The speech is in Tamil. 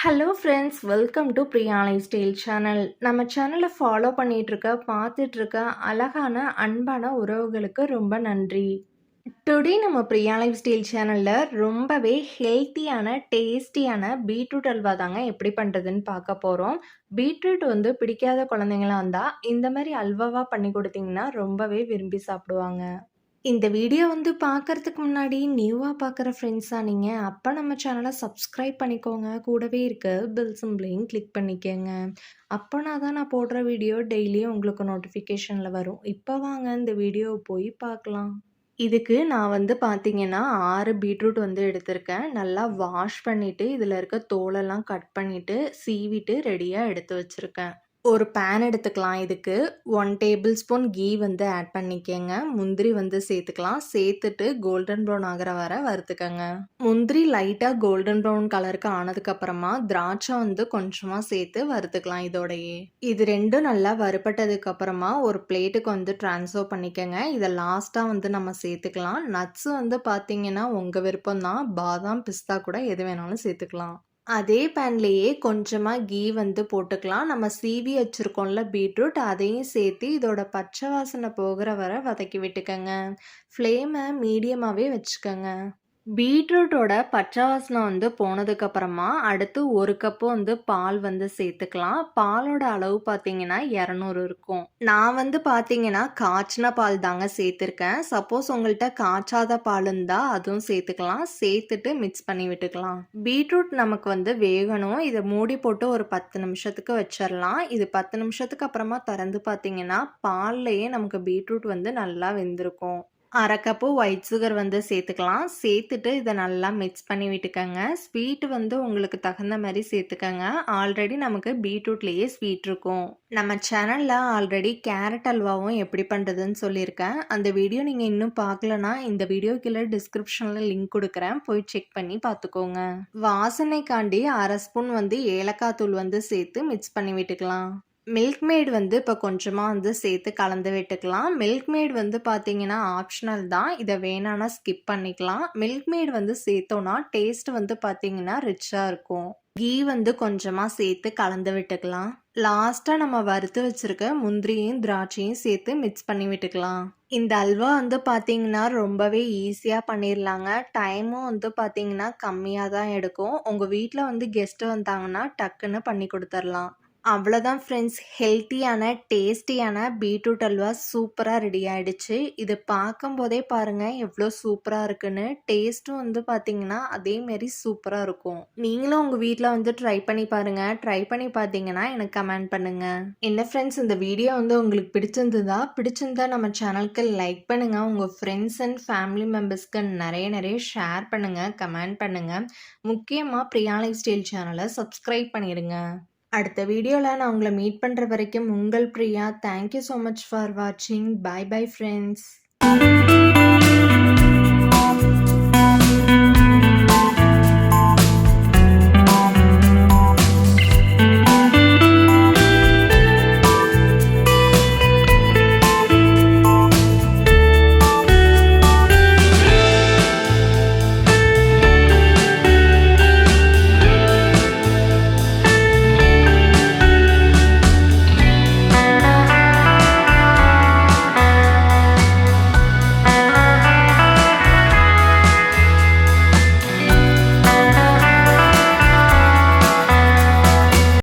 Hello friends, welcome to Priya life style channel. நம்ம சேனலை ஃபாலோ பண்ணிகிட்ருக்க பார்த்துட்ருக்க அழகான அன்பான உறவுகளுக்கு ரொம்ப நன்றி. டுடே நம்ம பிரியா லைஃப் ஸ்டைல் சேனலில் ரொம்பவே ஹெல்த்தியான டேஸ்டியான பீட்ரூட் அல்வா தாங்க எப்படி பண்ணுறதுன்னு பார்க்க போகிறோம். பீட்ரூட் பிடிக்காத குழந்தைங்களாம் இருந்தால் இந்த மாதிரி அல்வாவாக பண்ணி கொடுத்தீங்கன்னா ரொம்பவே விரும்பி சாப்பிடுவாங்க. இந்த வீடியோ பார்க்கறதுக்கு முன்னாடி நியூவா பார்க்குற ஃப்ரெண்ட்ஸா நீங்க, அப்ப நம்ம சேனல சப்ஸ்கிரைப் பண்ணிக்கோங்க. கூடவே இருக்க பெல் சிம்பலையும் கிளிக் பண்ணிக்கங்க. அப்பனா தான் நான் போடுற வீடியோ டெய்லியும் உங்களுக்கு நோட்டிஃபிகேஷன்ல வரும். இப்ப வாங்க இந்த வீடியோவ போய் பார்க்கலாம். இதுக்கு நான் பார்த்தீங்கன்னா, 6 பீட்ரூட் எடுத்திருக்கேன். நல்லா வாஷ் பண்ணிட்டு, இதில இருக்க தோலெல்லாம் கட் பண்ணிட்டு, சீவிட்டு ரெடியா எடுத்து வச்சிருக்கேன். ஒரு பேன் எடுத்துக்கலாம். இதுக்கு 1 டேபிள் ஸ்பூன் கீ ஆட் பண்ணிக்கங்க. முந்திரி சேர்த்துக்கலாம். சேர்த்துட்டு கோல்டன் ப்ரௌன் ஆகிற வரை வறுத்துக்கங்க. முந்திரி லைட்டாக கோல்டன் ப்ரௌன் கலருக்கு ஆனதுக்கப்புறமா திராட்சை கொஞ்சமாக சேர்த்து வறுத்துக்கலாம் இதோடையே. இது ரெண்டும் நல்லா வறுப்பட்டதுக்கு அப்புறமா ஒரு பிளேட்டுக்கு ட்ரான்ஸ்ஃபர் பண்ணிக்கங்க. இதை லாஸ்ட்டாக நம்ம சேர்த்துக்கலாம். நட்ஸ் பார்த்தீங்கன்னா உங்கள் விருப்பம் தான். பாதாம், பிஸ்தா கூட எது வேணாலும் சேர்த்துக்கலாம். அதே பேன்லேயே கொஞ்சமாக கீ போட்டுக்கலாம். நம்ம சீவி வச்சுருக்கோம்ல பீட்ரூட், அதையும் சேர்த்து இதோட பச்சை வாசனை போகிற வரை வதக்கி விட்டுக்கங்க. ஃப்ளேமை மீடியமாகவே வச்சுக்கோங்க. பீட்ரூட்டோட பச்சை வாசனை போனதுக்கப்புறமா அடுத்து 1 கப்பு பால் சேர்த்துக்கலாம். பாலோட அளவு பார்த்தீங்கன்னா 200 இருக்கும். நான் பார்த்தீங்கன்னா காய்ச்சின பால் தாங்க சேர்த்துருக்கேன். சப்போஸ் உங்கள்கிட்ட காய்ச்சாத பால் இருந்தால் அதுவும் சேர்த்துக்கலாம். சேர்த்துட்டு மிக்ஸ் பண்ணி விட்டுக்கலாம். பீட்ரூட் நமக்கு வேகணும். இதை மூடி போட்டு ஒரு 10 நிமிஷத்துக்கு வச்சிடலாம். இது 10 நிமிஷத்துக்கு அப்புறமா திறந்து பார்த்தீங்கன்னா பால்லையே நமக்கு பீட்ரூட் நல்லா வெந்திருக்கும். 1/2 கப்பு ஒயிட் சுகர் சேர்த்துக்கலாம். சேர்த்துட்டு இதை நல்லா மிக்ஸ் பண்ணி விட்டுக்கங்க. ஸ்வீட் உங்களுக்கு தகுந்த மாதிரி சேர்த்துக்கங்க. ஆல்ரெடி நமக்கு பீட்ரூட்லேயே ஸ்வீட் இருக்கும். நம்ம சேனலில் ஆல்ரெடி கேரட் அல்வாவும் எப்படி பண்ணுறதுன்னு சொல்லியிருக்கேன். அந்த வீடியோ நீங்கள் இன்னும் பார்க்கலனா இந்த வீடியோ கீழே டிஸ்கிரிப்ஷனில் லிங்க் கொடுக்குறேன். போய் செக் பண்ணி பார்த்துக்கோங்க. வாசனைக்காண்டி 1/2 ஸ்பூன் ஏலக்காய் தூள் சேர்த்து மிக்ஸ் பண்ணி விட்டுக்கலாம். மில்க் மேட் இப்போ கொஞ்சமாக சேர்த்து கலந்து விட்டுக்கலாம். மில்க் மேட் பார்த்தீங்கன்னா ஆப்ஷனல் தான். இதை வேணான்னா ஸ்கிப் பண்ணிக்கலாம். மில்க் மேட் சேர்த்தோன்னா டேஸ்ட் பார்த்தீங்கன்னா ரிச்சாக இருக்கும். கீ கொஞ்சமாக சேர்த்து கலந்து விட்டுக்கலாம். லாஸ்ட்டாக நம்ம வறுத்து வச்சுருக்க முந்திரியும் திராட்சையும் சேர்த்து மிக்ஸ் பண்ணி விட்டுக்கலாம். இந்த அல்வா பார்த்தீங்கன்னா ரொம்பவே ஈஸியாக பண்ணிடலாங்க. டைமும் பார்த்தீங்கன்னா கம்மியாக தான் எடுக்கும். உங்கள் வீட்டில் கெஸ்ட்டு வந்தாங்கன்னா டக்குன்னு பண்ணி கொடுத்துர்லாம். அவ்வளோதான் ஃப்ரெண்ட்ஸ், ஹெல்த்தியான டேஸ்டியான பீட்ரூட் அல்வா சூப்பராக ரெடி ஆகிடுச்சு. இது பார்க்கும்போதே பாருங்கள் எவ்வளோ சூப்பராக இருக்குன்னு. டேஸ்ட்டும் பார்த்தீங்கன்னா அதேமாரி சூப்பராக இருக்கும். நீங்களும் உங்கள் வீட்டில் ட்ரை பண்ணி பாருங்கள். ட்ரை பண்ணி பார்த்தீங்கன்னா எனக்கு கமெண்ட் பண்ணுங்கள். என்ன ஃப்ரெண்ட்ஸ், இந்த வீடியோ உங்களுக்கு பிடிச்சிருந்தா நம்ம சேனலுக்கு லைக் பண்ணுங்கள். உங்கள் ஃப்ரெண்ட்ஸ் அண்ட் ஃபேமிலி மெம்பர்ஸ்க்கு நிறைய ஷேர் பண்ணுங்கள், கமெண்ட் பண்ணுங்கள். முக்கியமாக பிரியா லைஃப் ஸ்டைல் சேனலை சப்ஸ்கிரைப் பண்ணிடுங்க. அடுத்த வீடியோவில் நான் உங்களை மீட் பண்ணுற வரைக்கும் உங்கள் Priya. Thank you so much for வாட்சிங். Bye bye friends.